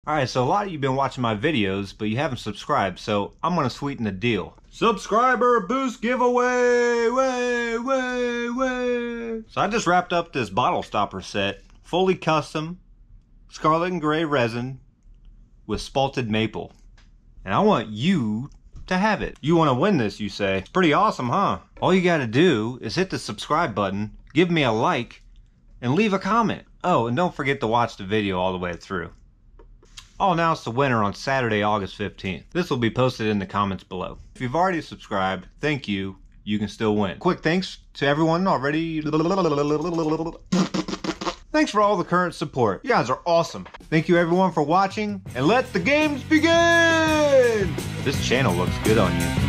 Alright, so a lot of you have been watching my videos, but you haven't subscribed, so I'm gonna sweeten the deal. Subscriber boost giveaway! Way! So I just wrapped up this bottle stopper set, fully custom, scarlet and gray resin with spalted maple. And I want you to have it. You want to win this, you say? It's pretty awesome, huh? All you gotta do is hit the subscribe button, give me a like, and leave a comment. Oh, and don't forget to watch the video all the way through. I'll announce the winner on Saturday, August 15th. This will be posted in the comments below. If you've already subscribed, thank you. You can still win. Quick thanks to everyone already. Thanks for all the current support. You guys are awesome. Thank you everyone for watching, and let the games begin! This channel looks good on you.